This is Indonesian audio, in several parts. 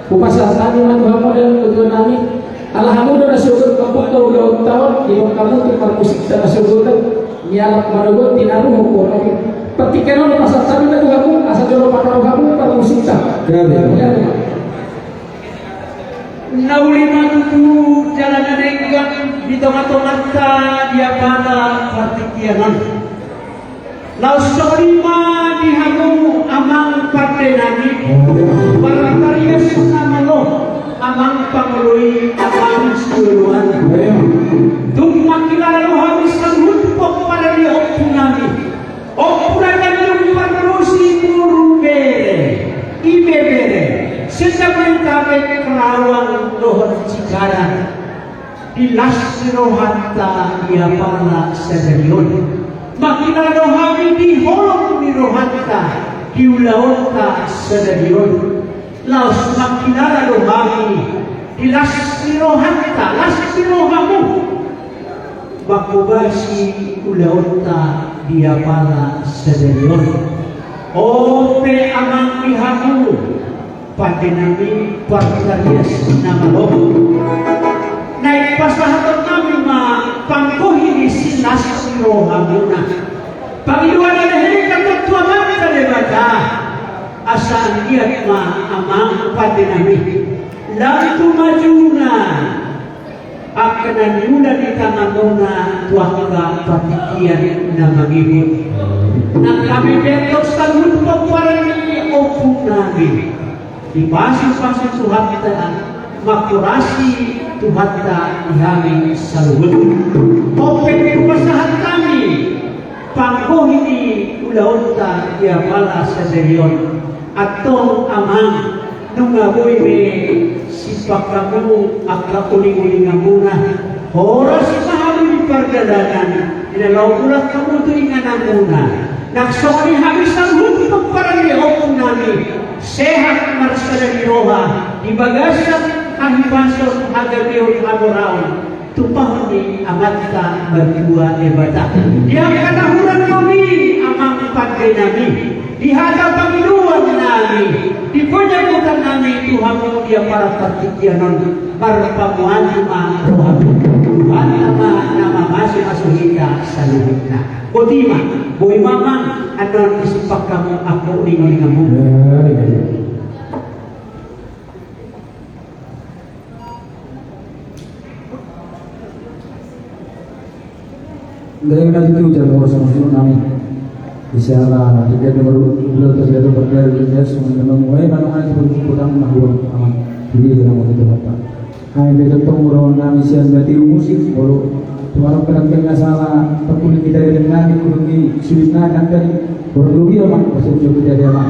Kupasah kami manuhamu dan tujuan kami. Alhamdulillah syukur kapuk kau udah tahun di kamu di permusik dan syukur nialak marugut tinaruh hukum. Petikan oleh pasal kami dan kamu asal jolo panaruh kamu permusik tak. Nauliman tu jalan dengan di tomat-tomata dia pada partikianan. Lau solima dihamu amang partenani Barangkaria sama lo amang panglui amang seluruhan Tung makilala lo habis sanggup para dia opunami Opunami yung parlusi muru bere Ibe bere Sesama tabe kerawang dohon cikaran Dilasro hatta dia pala sederion Makina rohani di holong di rohanta di ulaonta sedarion laos makina rohani di lasti rohanta lasti rohamu bakubasi ulaonta dia pala sedarion ope amang pihamu padenami partarias nama lo naik pasahaton kami ma pangkohi si lasti rohamuna Panginoon na nahilikan ng tuwaman sa lebata asaan iyak ma amang patinami lang tumajuna akanan yuna di tangagona tuwaka patikian na magibot nang kami betos kalun po para ni opong namin di pasang-pasang suhata makurasi tuhata ihami sa luhod open pasahan kami pangko ini ulaunta dia pala sa serion atong amang nungaboy me sipak kamu akra uling-uling muna oras mahawi perjalanan inalaw ulat kamu tu inganan muna nagsoni habis ang huntong para ni opong nami sehat marsada ni roha di bagasan ang hibasot hagaliyon hamoraon tupah ni amata berdua ebata yang kanahuran kami amang pandai nami di hadapan Panginoon nami di penyebutan nami Tuhanmu dia para partikianon marpamuan ma roham Tuhan nama masing-masing kita saluhitna Otima boy mamang anon isipak kamu aku uling-ulingamu Dari kali itu ujar bahwa sama kami bisa lah jika baru terjadi berkali dia semua mulai mana itu kurang mahua aman jadi dalam waktu itu apa kami betul orang kami siang berarti musik baru tuan orang salah terkulit kita dari kami kurungi sulitnya kan tadi baru dulu ya mak masih jauh tidak ada mak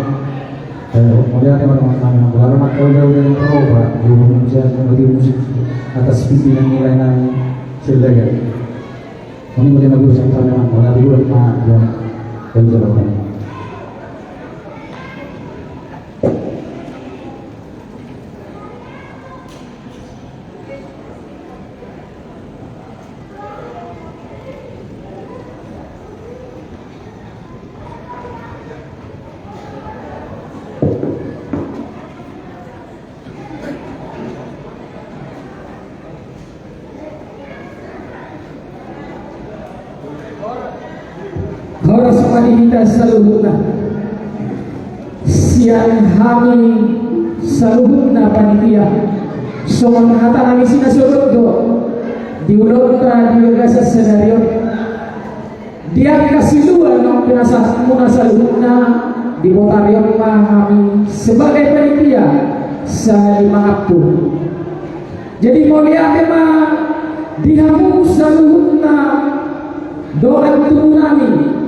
kemudian teman-teman kami lalu mak kalau udah tahu pak guru saya berarti musik atas pimpinan nilai kami selesai kami boleh lagu sampai dengan orang dulu nak yang jalan. Horas manihita saluhutna siang kami saluhutna panitia soman hata kami sinasurut do diulota diugasa senario dia kasih dua no pinasa muna saluhutna di botarion kami sebagai panitia saya dimaafkan jadi mulia tema dihamu saluhutna doa tunami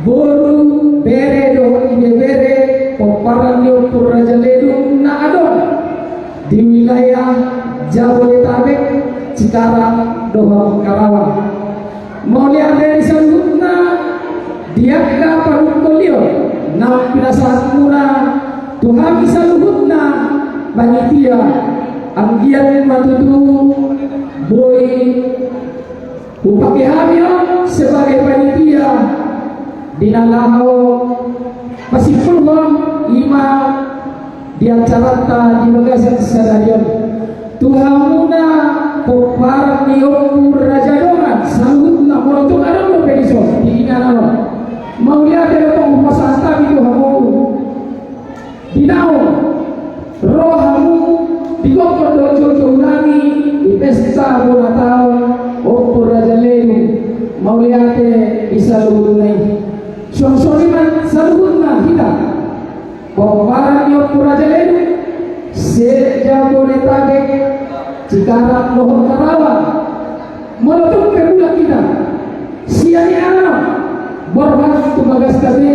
boru bere dohon ibe bere poparan yo puraja ledung na adon di wilayah Jabodetabek Cikarang dohon Karawang mulia dari salutna diakka parungkolio na pinasaan muna tuhami saluhutna panitia anggian matutu boy upaki hamil sebagai panitia dinalaho pasipulong ima di acara di Magasan Stadion Tuhamuna Kopar Niopur Raja Dongan sambut na morotung aram begiso di inanano mau lihat dia tong pasanta itu hamu dinau rohamu di gokor dojo unani di pesta bola tahun Opur Raja Lelu mau lihat bisa lunai sonsoriman sambutna kita Kopar Niopur Raja Lelu Jabodetabek Cikarang Lohor Karawang meletup ke bulan kita siani anak borbat tumagas kabe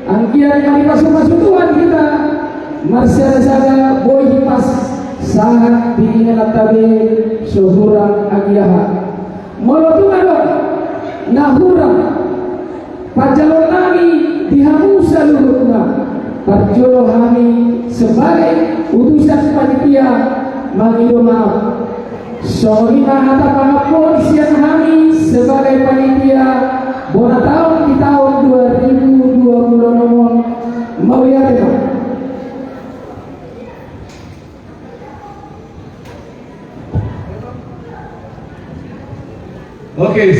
angkian kali masuk Tuhan kita Marsial saga boy pas sangat diingat tabe suhurang agiaha meletup ada nahura pajalon lagi dihamu seluruhnya parjolo kami sebagai utusan panitia mengirim maaf. Sorry kata pangapun siang kami sebagai panitia bona tahun di tahun 2020 mau ya Oke,